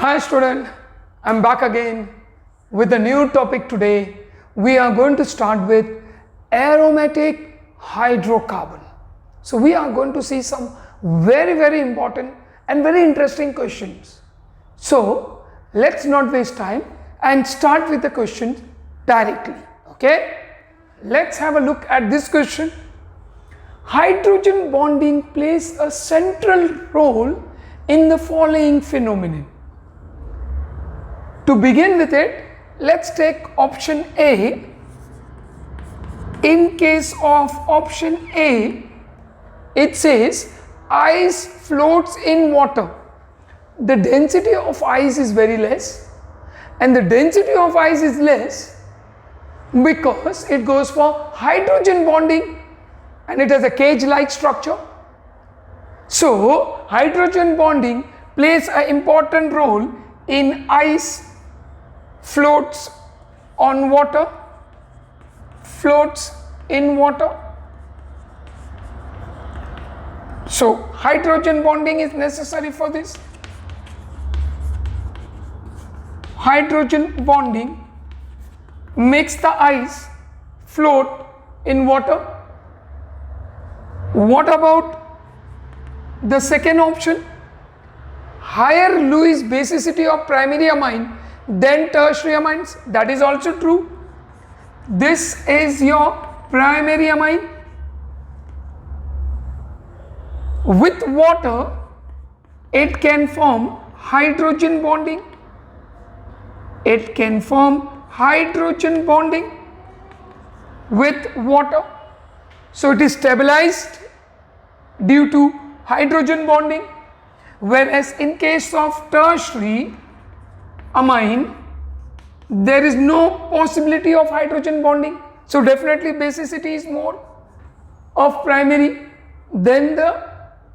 Hi student, I'm back again with a new topic today. We are going to start with aromatic hydrocarbon. So we are going to see some very important and very interesting questions. So let's not waste time and start with the questions directly. Okay, let's have a look at this question. Hydrogen bonding plays a central role in the following phenomenon. To begin with it, let's take option A. In case of option A, it says ice floats in water. The density of ice is very less, and the density of ice is less because it goes for hydrogen bonding and it has a cage-like structure. So hydrogen bonding plays an important role in ice floats on water, floats in water. So hydrogen bonding is necessary for this. Hydrogen bonding makes the ice float in water. What about the second option? Higher Lewis basicity of primary amine than tertiary amines. That is also true. This is your primary amine. With water, it can form hydrogen bonding. It can form hydrogen bonding with water. So it is stabilized due to hydrogen bonding. Whereas in case of tertiary amine, there is no possibility of hydrogen bonding. So definitely basicity is more of primary than the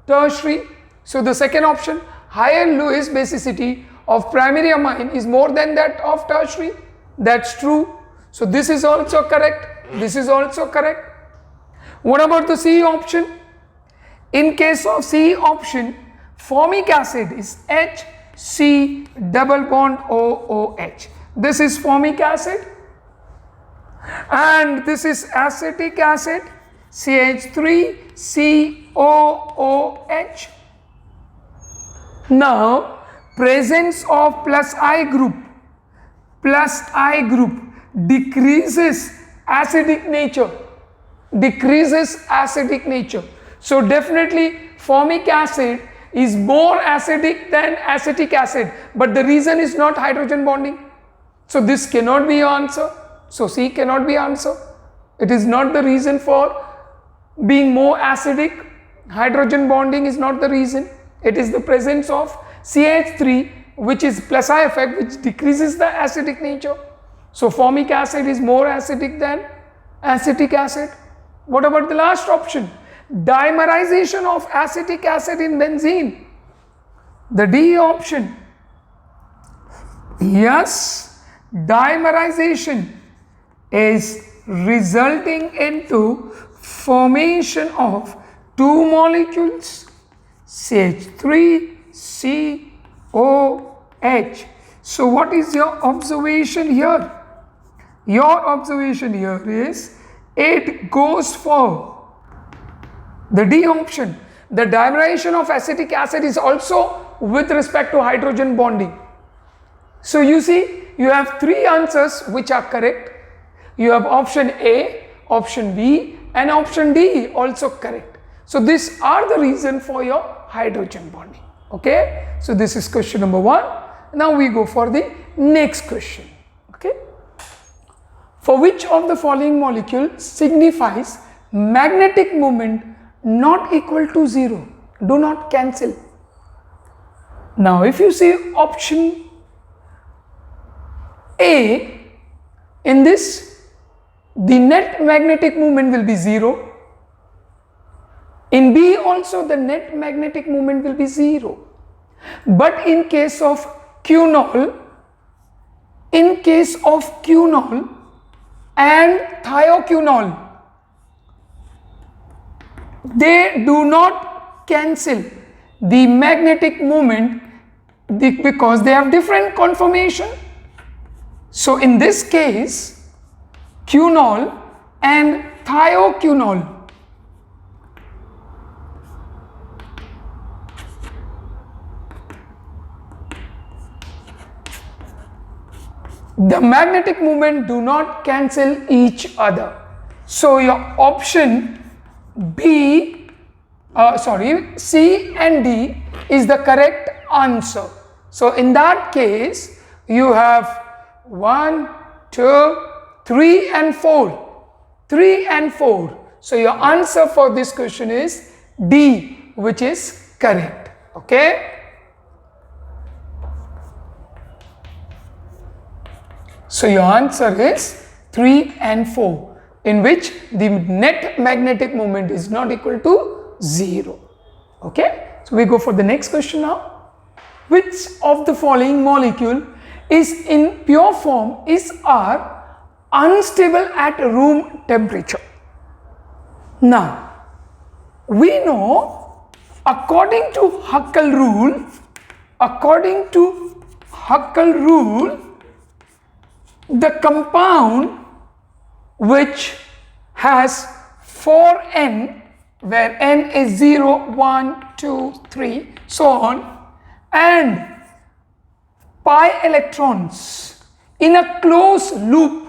tertiary. So the second option, higher Lewis basicity of primary amine is more than that of tertiary. That's true. So this is also correct. This is also correct. What about the C option? In case of C option, formic acid is HC double bond OOH. This is formic acid and this is acetic acid CH3COOH. Now presence of plus I group decreases acidic nature, So definitely formic acid is more acidic than acetic acid, but the reason is not hydrogen bonding. So this cannot be answer. So C cannot be answer. It is not the reason for being more acidic. Hydrogen bonding is not the reason. It is the presence of CH3, which is plus I effect, which decreases the acidic nature. So formic acid is more acidic than acetic acid. What about the last option? Dimerization of acetic acid in benzene. The D option. Yes, dimerization is resulting into formation of two molecules CH3COH. So what is your observation here? Your observation here is it goes for the D option. The dimerization of acetic acid is also with respect to hydrogen bonding. So you see, you have three answers which are correct. You have option A, option B and option D also correct. So these are the reason for your hydrogen bonding. Okay, so this is question number 1. Now we go for the next question. Okay, for which of the following molecule signifies magnetic moment not equal to 0? Do not cancel. Now if you see option A, in this the net magnetic moment will be 0. In B also the net magnetic moment will be 0. But in case of quinol and thioquinol, they do not cancel. The magnetic moment because they have different conformation. So in this case, quinol and thioquinol. The magnetic moment do not cancel each other. So your option B, C and D is the correct answer. So in that case, you have 1, 2, 3 and 4. 3 and 4. So your answer for this question is D, which is correct. Okay. So your answer is 3 and 4, in which the net magnetic moment is not equal to 0. Okay. So we go for the next question now. Which of the following molecule is in pure form are unstable at room temperature? Now, we know according to Huckel rule, the compound which has 4n, where n is 0, 1, 2, 3, so on, and pi electrons in a closed loop,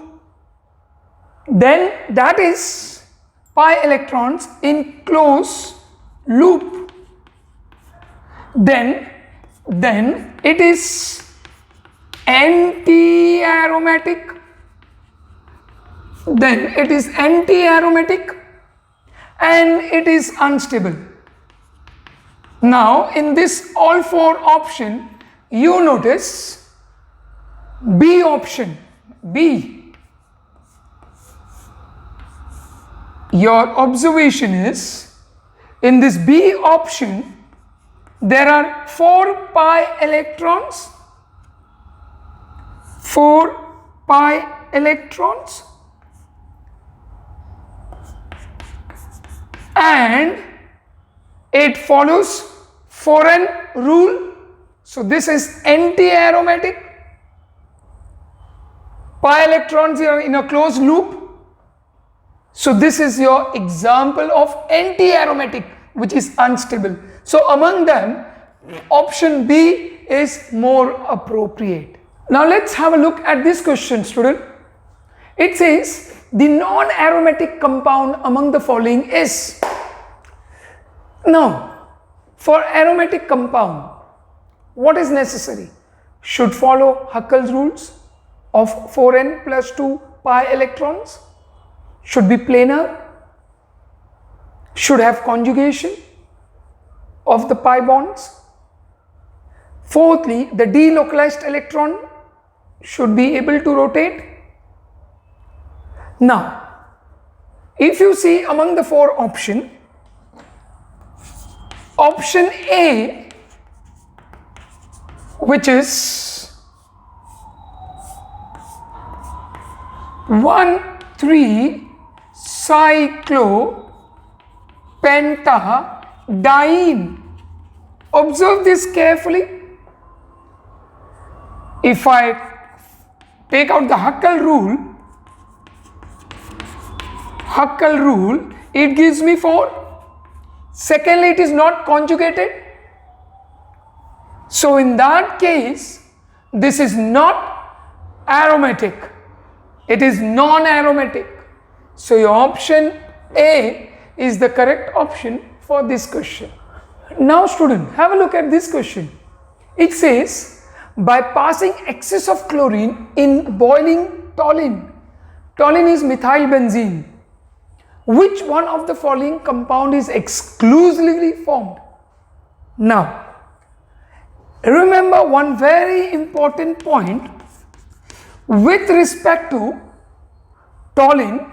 then that is pi electrons in closed loop, then it is anti-aromatic, and it is unstable. Now in this all four option, you notice B option, B. Your observation is, in this B option, there are 4 pi electrons, 4 pi electrons, and it follows 4n rule. So this is anti-aromatic. Pi electrons are in a closed loop. So this is your example of anti-aromatic, which is unstable. So among them, option B is more appropriate. Now let's have a look at this question, student. It says the non-aromatic compound among the following is. Now, for aromatic compound, what is necessary? Should follow Huckel's rules of 4n plus 2 pi electrons, should be planar, should have conjugation of the pi bonds. Fourthly, the delocalized electron should be able to rotate. Now, if you see among the 4 options, option A, which is 1,3-cyclopentadiene. Observe this carefully. If I take out the Huckel rule, it gives me 4. Secondly, it is not conjugated. So in that case, this is not aromatic. It is non-aromatic. So your option A is the correct option for this question. Now student, have a look at this question. It says, by passing excess of chlorine in boiling toluene is methylbenzene, which one of the following compound is exclusively formed? Now, remember one very important point with respect to toluene.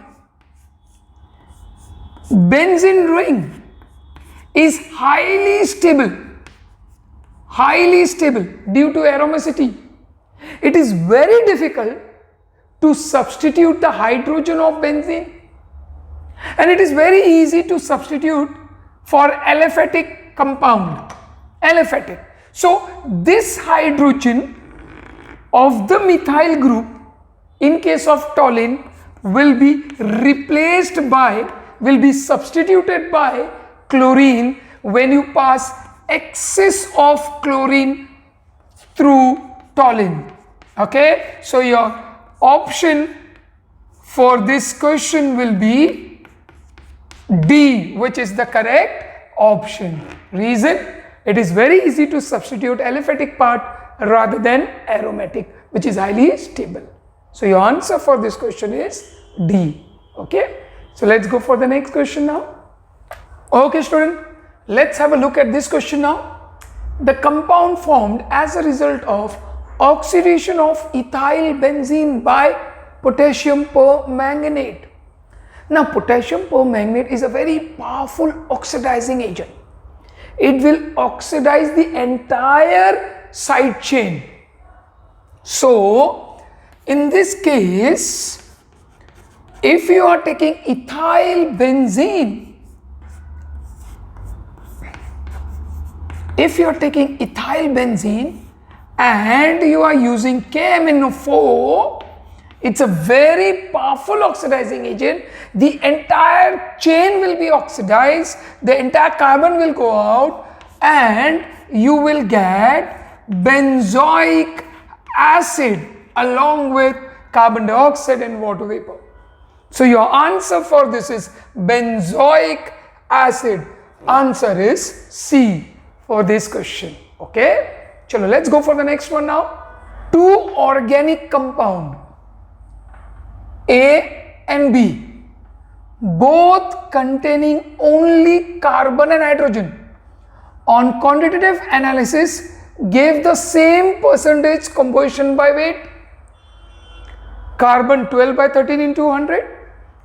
Benzene ring is highly stable due to aromacity. It is very difficult to substitute the hydrogen of benzene, and it is very easy to substitute for aliphatic compound, aliphatic. So this hydrogen of the methyl group in case of toluene will be substituted by chlorine when you pass excess of chlorine through toluene. Okay, so your option for this question will be D, which is the correct option. Reason? It is very easy to substitute aliphatic part rather than aromatic, which is highly stable. So your answer for this question is D. Okay, so let's go for the next question now. Okay student, let's have a look at this question now. The compound formed as a result of oxidation of ethyl benzene by potassium permanganate. Now potassium permanganate is a very powerful oxidizing agent. It will oxidize the entire side chain. So in this case, if you are taking ethyl benzene, and you are using KMnO4, it's a very powerful oxidizing agent. The entire chain will be oxidized, the entire carbon will go out, and you will get benzoic acid along with carbon dioxide and water vapor. So your answer for this is benzoic acid. Answer is C for this question. Okay, chalo, let's go for the next one now. Two organic compound A and B, both containing only carbon and hydrogen, on quantitative analysis gave the same percentage composition by weight. Carbon 12 by 13 into 100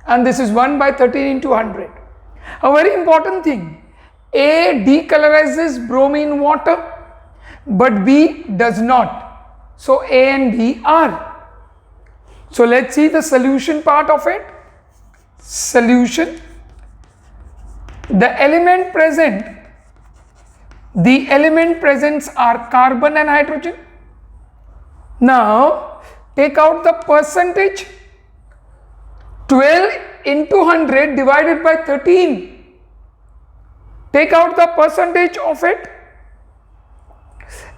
and this is 1 by 13 into 100. A very important thing, A decolorizes bromine water but B does not. So A and B are. So let's see the solution part of it. Solution. The element presents are carbon and hydrogen. Now take out the percentage. 12 into 100 divided by 13. Take out the percentage of it.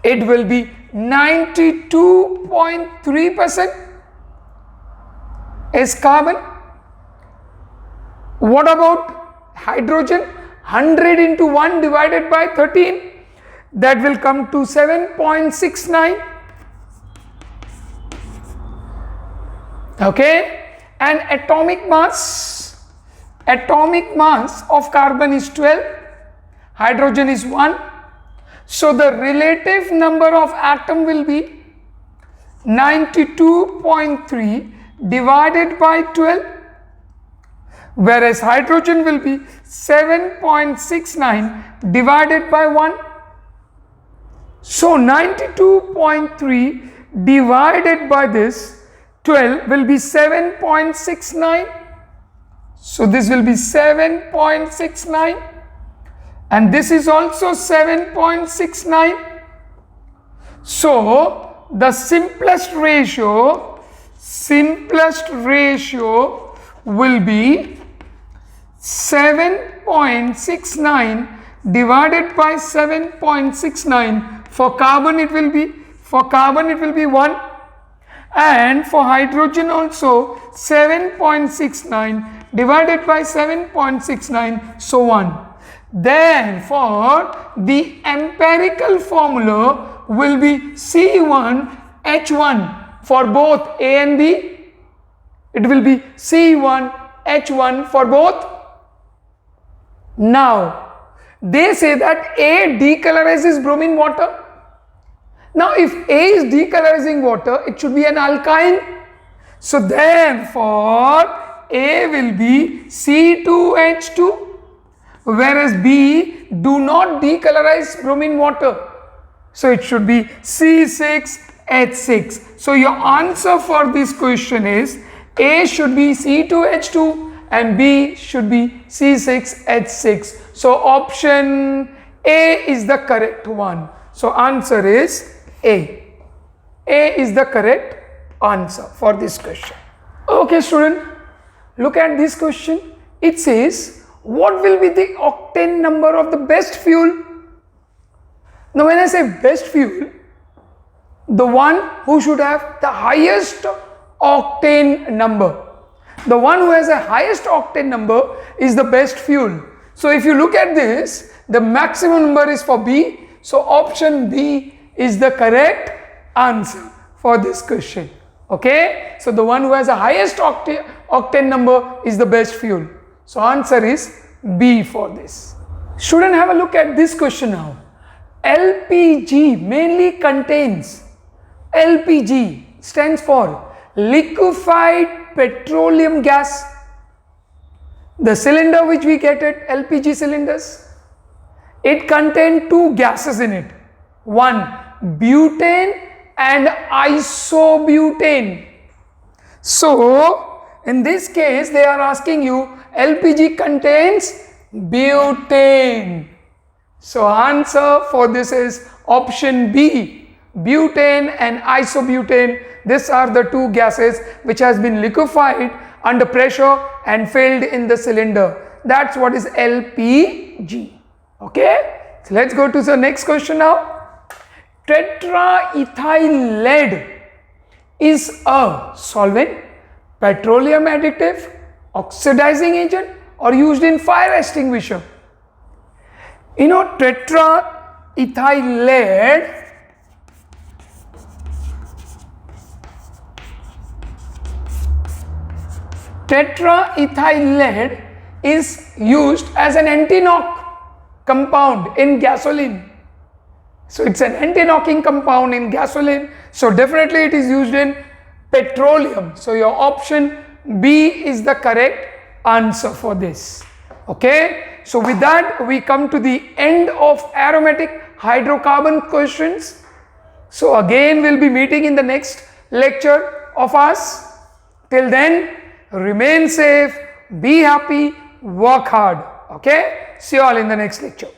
It will be 92.3% is carbon. What about hydrogen? 100 into 1 divided by 13, that will come to 7.69. Okay, and atomic mass of carbon is 12, hydrogen is 1. So the relative number of atom will be 92.3 divided by 12, whereas hydrogen will be 7.69 divided by 1. So 92.3 divided by this 12 will be 7.69. So this will be 7.69 and this is also 7.69. So the simplest ratio will be 7.69 divided by 7.69. For carbon it will be 1, and for hydrogen also 7.69 divided by 7.69, so on. Therefore the empirical formula will be C1H1 for both A and B. It will be C1H1 for both. Now they say that A decolorizes bromine water. Now if A is decolorizing water, it should be an alkyne. So therefore A will be C2H2, whereas B do not decolorize bromine water. So it should be C6H6. So your answer for this question is A should be C2H2 and B should be C6H6. So option A is the correct one. So answer is A. A is the correct answer for this question. Okay student, look at this question. It says, what will be the octane number of the best fuel? Now when I say best fuel, the one who should have the highest octane number. The one who has the highest octane number is the best fuel. So if you look at this, the maximum number is for B. So option B is the correct answer for this question. Okay, so the one who has the highest octane number is the best fuel. So answer is B for this. Student, have a look at this question now. LPG mainly contains, LPG stands for liquefied petroleum gas. The cylinder which we get at LPG cylinders, it contains two gases in it. One, butane and isobutane. So in this case they are asking you LPG contains butane. So answer for this is option B, butane and isobutane. These are the two gases which has been liquefied under pressure and filled in the cylinder. That's what is LPG. Okay, so let's go to the next question now. Tetraethyl lead is a solvent, petroleum additive, oxidizing agent, or used in fire extinguisher. You know, tetraethyl lead is used as an anti-knock compound in gasoline. So it's an anti-knocking compound in gasoline. So definitely it is used in petroleum. So your option B is the correct answer for this. Okay. So with that we come to the end of aromatic hydrocarbon questions. So again we'll be meeting in the next lecture of us. Till then, remain safe, be happy, work hard. Okay. See you all in the next lecture.